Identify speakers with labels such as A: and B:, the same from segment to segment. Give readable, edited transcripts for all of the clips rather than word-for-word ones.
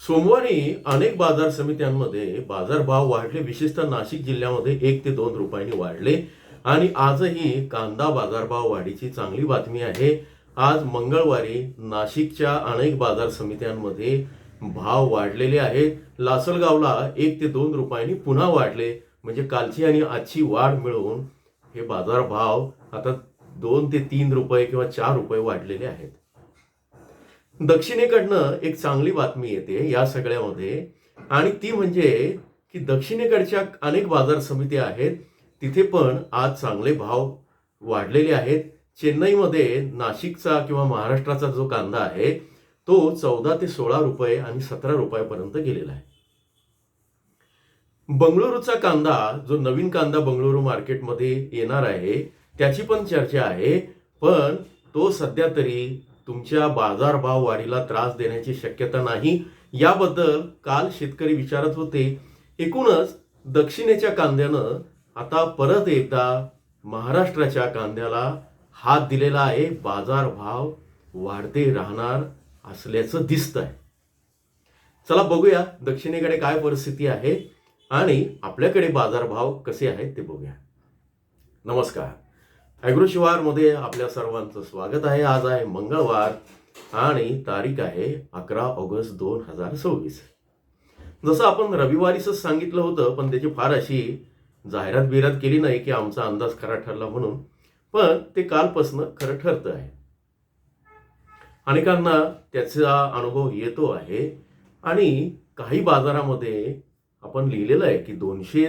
A: सोमवारी अनेक बाजार समित्यांमध्ये बाजारभाव वाढले. विशेषतः नाशिक जिल्ह्यामध्ये 1 ते 2 रुपयांनी वाढले आणि आजही कांदा बाजारभाव वाढीची चांगली बातमी आहे. आज मंगळवारी नाशिकच्या अनेक बाजार समित्यांमध्ये भाव वाढलेले आहेत. लासलगावला 1 ते 2 रुपयांनी पुन्हा वाढले. म्हणजे कालची आणि आजची वाढ मिळून हे बाजारभाव आता 2 ते 3 रुपये किंवा 4 रुपये वाढलेले आहेत. दक्षिणेकडनं एक चांगली बातमी येते या सगळ्यामध्ये आणि ती म्हणजे की दक्षिणेकडच्या अनेक बाजार समिती आहेत तिथे पण आज चांगले भाव वाढलेले आहेत. चेन्नईमध्ये नाशिकचा किंवा महाराष्ट्राचा जो कांदा आहे तो 14 ते 16 रुपये आणि 17 रुपयापर्यंत गेलेला आहे. बंगळुरूचा कांदा जो नवीन कांदा बंगळुरू मार्केटमध्ये येणार आहे त्याची पण चर्चा आहे, पण तो सध्या तरी तुमच्या बाजारभाव वाढीला त्रास देण्याची शक्यता नाही. याबद्दल काल शेतकरी विचारत होते. एकूणच दक्षिणेच्या कांद्यानं आता परत एकदा महाराष्ट्राच्या कांद्याला हात दिलेला आहे. बाजारभाव वाढते राहणार असल्याचं दिसतंय. चला बघूया दक्षिणेकडे काय परिस्थिती आहे आणि आपल्याकडे बाजारभाव कसे आहेत ते बघूया. नमस्कार, ॲग्रो शिवारमध्ये आपल्या सर्वांचं स्वागत आहे. आज आहे मंगळवार आणि तारीख आहे 11 ऑगस्ट 2026. जसं आपण रविवारीच सांगितलं होतं, पण त्याची फार अशी जाहिरात केली नाही की आमचा अंदाज खरा ठरला म्हणून, पण ते कालपासून खरं ठरतं आहे. अनेकांना त्याचा अनुभव येतो आहे आणि काही बाजारामध्ये आपण लिहिलेलं आहे की 200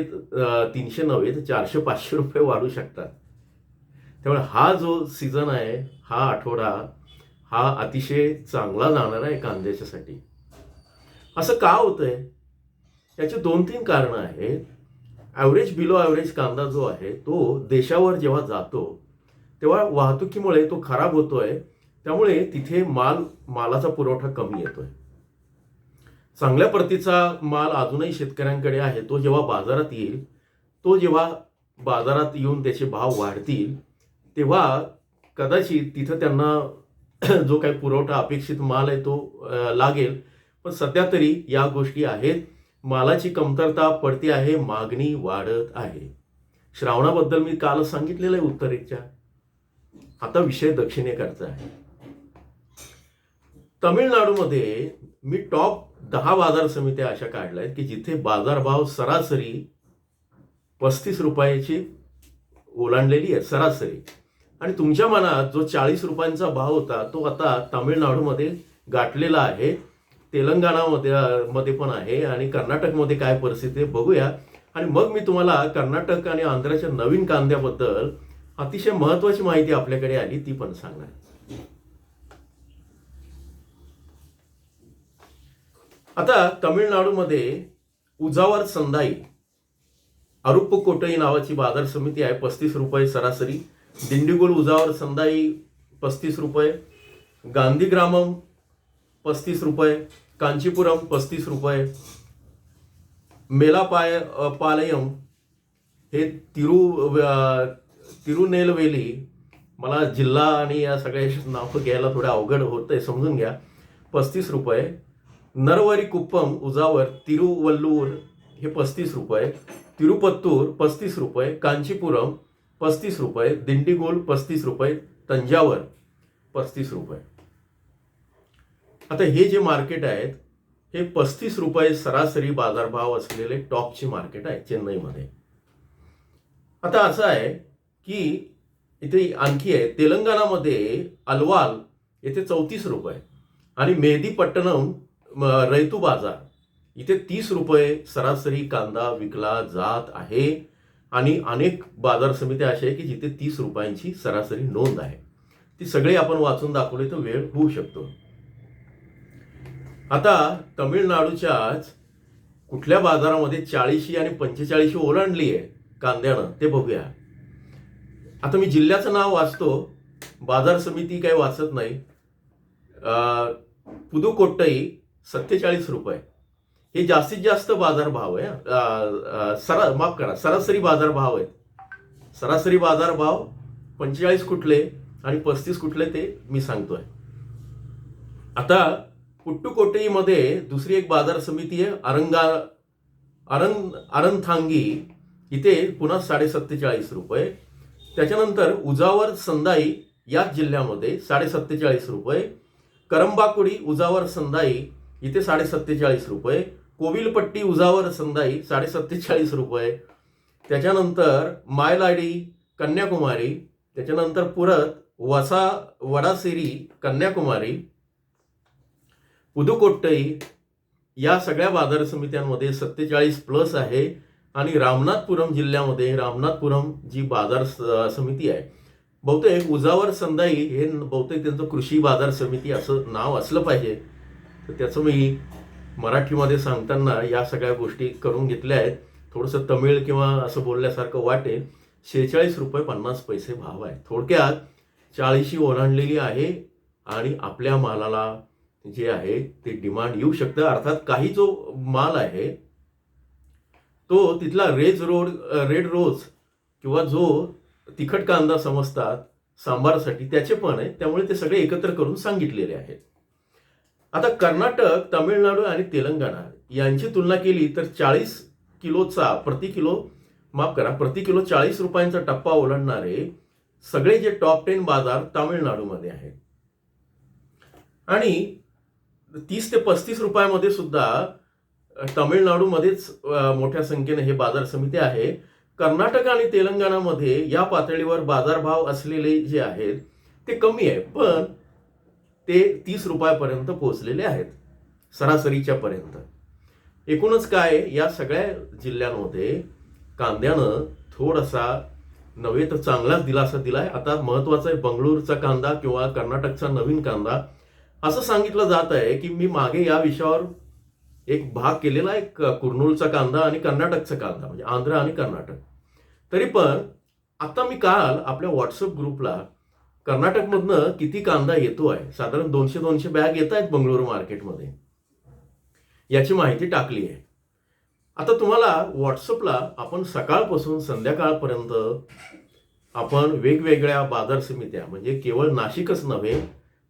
A: 300 नव्हे तर 400-500 रुपये वाढू शकतात. त्यामुळे हा जो सीझन आहे, हा आठवडा हा अतिशय चांगला जाणार आहे कांद्याच्यासाठी. असं का होतंय याचे 2-3 कारणं आहेत. ॲव्हरेज बिलो ॲव्हरेज कांदा जो आहे तो देशावर जेव्हा जातो तेव्हा वाहतुकीमुळे तो खराब होतोय. त्यामुळे तिथे मालाचा पुरवठा कमी येतोय. चांगल्या प्रतीचा माल अजूनही शेतकऱ्यांकडे आहे. तो जेव्हा बाजारात येईल, तो जेव्हा बाजारात येऊन त्याचे भाव वाढतील तेव्हा कदाचित तिथं त्यांना जो काही पुरवठा अपेक्षित माल आहे तो लागेल. पण सध्या तरी या गोष्टी आहेत. मालाची कमतरता पडते आहे, मागणी वाढत आहे. श्रावणाबद्दल मी काल सांगितलेलं आहे उत्तरेच्या. आता विषय दक्षिणेकडचा आहे. तामिळनाडूमध्ये मी टॉप 10 बाजार समित्या अशा काढल्या आहेत की जिथे बाजारभाव सरासरी 35 रुपयाची ओलांडलेली आहे सरासरी. आणि तुमच्या मनात जो 40 रुपयांचा भाव होता तो आता तामिळनाडूमध्ये गाठलेला आहे. तेलंगणामध्ये पण आहे आणि कर्नाटकमध्ये काय परिस्थिती आहे बघूया. आणि मग मी तुम्हाला कर्नाटक आणि आंध्राच्या नवीन कांद्याबद्दल अतिशय महत्त्वाची माहिती आपल्याकडे आली ती पण सांगणार. आता तामिळनाडूमध्ये उजावर संदाई अरुप्पुकोटई नावाची बाजार समिती आहे. 35 रुपये सरासरी. दिंडीगुल उजावर संदाई 35 रुपये. गांधीग्रामम 35 रुपये. कांचीपुरम 35 रुपये. मेलापालयम हे तिरुनेलवेली, मला जिल्हा आणि या सगळ्या नावं घ्यायला थोडं अवघड होतंय, समजून घ्या, 35 रुपये. नरवरी कुप्पम उजावर तिरुवल्लूर हे 35 रुपये. तिरुपत्तूर 35 रुपये. कांचीपुरम 35 रुपये. दिंडीगुल 35 रुपये. तंजावर 35 रुपये. आता हे जे मार्केट आहेत हे 35 रुपये सरासरी बाजारभाव असलेले टॉपचे मार्केट आहे चेन्नईमध्ये. आता असं आहे की इथे आणखी आहे तेलंगणामध्ये अलवाल येथे 34 रुपये आणि मेहदीपट्टणम रैतू बाजार इथे 30 रुपये सरासरी कांदा विकला जात आहे. आणि अनेक बाजार समित्या अशा आहे की जिथे 30 रुपयांची सरासरी नोंद आहे. ती सगळी आपण वाचून दाखवली तर वेळ होऊ शकतो. आता तामिळनाडूच्याच कुठल्या बाजारामध्ये 40 आणि 45 ओलांडली आहे कांद्यानं ते बघूया. आता मी जिल्ह्याचं नाव वाचतो, बाजार समिती काही वाचत नाही. पुदुकोट्टई 47 रुपये हे जास्तीत जास्त बाजारभाव आहे. माफ करा, सरासरी बाजारभाव आहेत. सरासरी बाजारभाव 45 कुठले आणि 35 कुठले ते मी सांगतोय. आता पुट्टुकोट्टईमध्ये दुसरी एक बाजार समिती आहे, अरनथांगी, इथे पुन्हा 47.5 रुपये. त्याच्यानंतर उजावर संदाई याच जिल्ह्यामध्ये 47.5 रुपये. करंबाकुडी उजावर संदाई इथे 47.5 रुपये. कोविलपट्टी उजावर संदाई 47.5 रुपये. त्याच्यानंतर मायलाडी कन्याकुमारी, त्याच्यानंतर पुरत वडासेरी कन्याकुमारी, पुदुकोट्टई, या सगळ्या बाजार समित्यांमध्ये 47+ आहे. आणि रामनाथपुरम जिल्ह्यामध्ये रामनाथपुरम जी बाजार समिती आहे, बहुतेक उजावर संदाई हे बहुतेक त्यांचं कृषी बाजार समिती असं नाव असलं पाहिजे, तर त्याचं मी मराठीमध्ये सांगताना या सगळ्या गोष्टी करून घेतल्या आहेत. थोडंसं तमिळ किंवा असं बोलल्यासारखं वाटेल. 46 रुपये 50 पैसे भाव आहे. थोडक्यात 40 ओलांडलेली आहे आणि आपल्या मालाला जे आहे ते डिमांड येऊ शकतं. अर्थात काही जो माल आहे तो तिथला रेड रोज किंवा जो तिखट कांदा समजतात सांबारसाठी त्याचे पण आहे, त्यामुळे ते सगळे एकत्र करून सांगितलेले आहेत. आता कर्नाटक, तामिळनाडू आणि तेलंगणा यांची तुलना केली तर 40 किलोचा प्रति किलो 40 रुपयांचा टप्पा ओलांडणारे सगळे जे टॉप 10 बाजार तामिळनाडूमध्ये आहेत. आणि 30 ते 35 रुपयामध्ये सुद्धा तामिळनाडूमध्येच मोठ्या संख्येने हे बाजार समिती आहे. कर्नाटक आणि तेलंगणामध्ये या पातळीवर बाजारभाव असलेले जे आहेत ते कमी आहे, पण ते 30 रुपयापर्यंत पोहोचलेले आहेत सरासरीच्या पर्यंत. एकूणच काय, या सगळ्या जिल्ह्यांमध्ये कांद्यानं थोडासा नव्हे तर चांगलाच दिलासा दिलाय. आता महत्वाचा आहे बंगळूरचा कांदा किंवा कर्नाटकचा नवीन कांदा. असं सांगितलं जात आहे की मी मागे या विषयावर एक भाग केलेला आहे, कुर्नूलचा कांदा आणि कर्नाटकचा कांदा, म्हणजे आंध्र आणि कर्नाटक. तरी पण आता मी काल आपल्या व्हॉट्सअप ग्रुपला कर्नाटकमधनं किती कांदा येतो आहे, साधारण 200 बॅग येत आहेत बंगळुरू मार्केटमध्ये, याची माहिती टाकली आहे. आता तुम्हाला व्हॉट्सअपला आपण सकाळपासून संध्याकाळपर्यंत आपण वेगवेगळ्या बाजार समित्या, म्हणजे केवळ नाशिकच नव्हे,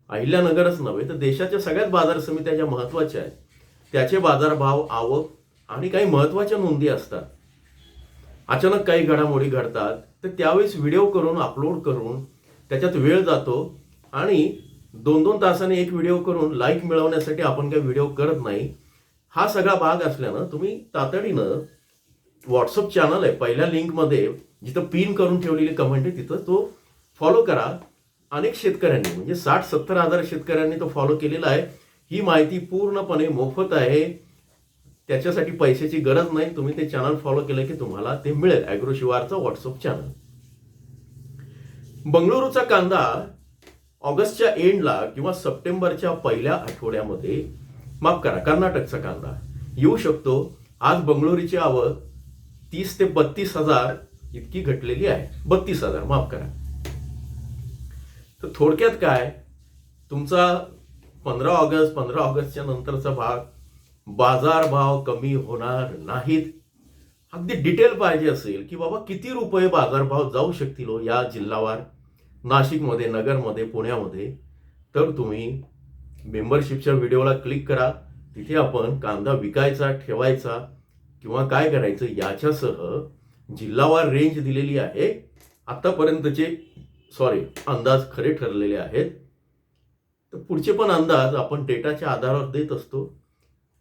A: अहिल्यानगरच नव्हे, तर देशाच्या सगळ्याच बाजार समित्या ज्या महत्वाच्या आहेत त्याचे बाजारभाव, आवक आणि काही महत्वाच्या नोंदी असतात. अचानक काही घडामोडी घडतात, तर त्यावेळेस व्हिडिओ करून अपलोड करून त्याच्यात वेळ जातो आणि 2-2 तासाने एक व्हिडिओ करून लाईक मिळवण्यासाठी आपण काही व्हिडिओ करत नाही. हा सगळा भाग असल्यानं तुम्ही तातडीनं व्हॉट्सअप चॅनल आहे, पहिल्या लिंकमध्ये जिथं पिन करून ठेवलेली कमेंट आहे तिथं तो फॉलो करा. अनेक शेतकऱ्यांनी, म्हणजे 60-70 हजार शेतकऱ्यांनी तो फॉलो केलेला आहे. ही माहिती पूर्णपणे मोफत आहे, त्याच्यासाठी पैशाची गरज नाही. तुम्ही ते चॅनल फॉलो केलं की तुम्हाला ते मिळेल. ॲग्रो शिवारचा व्हॉट्सअप चॅनल. बंगळुरूचा कांदा ऑगस्टच्या एंडला किंवा सप्टेंबरच्या पहिल्या आठवड्यामध्ये, माफ करा, कर्नाटकचा कांदा येऊ शकतो. आज बंगळुरूची आवक 30 ते 32 हजार इतकी घटलेली आहे. 32 हजार, माफ करा. तर थोडक्यात काय, तुमचा 15 ऑगस्टच्या नंतरचा भाग बाजारभाव कमी होणार नाहीत. अगदी डिटेल पाहिजे असेल की बाबा किती रुपये बाजारभाव जाऊ शकतील या जिल्हावार, नाशिकमध्ये, नगरमध्ये, पुण्यामध्ये, तर तुम्ही मेंबरशिपच्या व्हिडिओला क्लिक करा. तिथे आपण कांदा विकायचा, ठेवायचा किंवा काय करायचं याच्यासह जिल्हावार रेंज दिलेली आहे. आतापर्यंतचे अंदाज खरे ठरलेले आहेत. तर पुढचे पण अंदाज आपण डेटाच्या आधारावर देत असतो,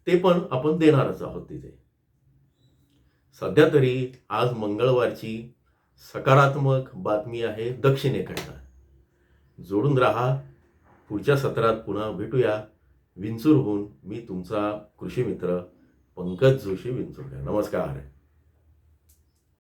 A: ते पण आपण देणारच आहोत तिथे. सध्या तरी आज मंगळवारची सकारात्मक बातमी आहे दक्षिणेकडनं. जोडून राहा. पुढच्या सत्रात पुन्हा भेटूया. विंचूरहून मी तुमचा कृषी मित्र पंकज जोशी, विंचूर. नमस्कार.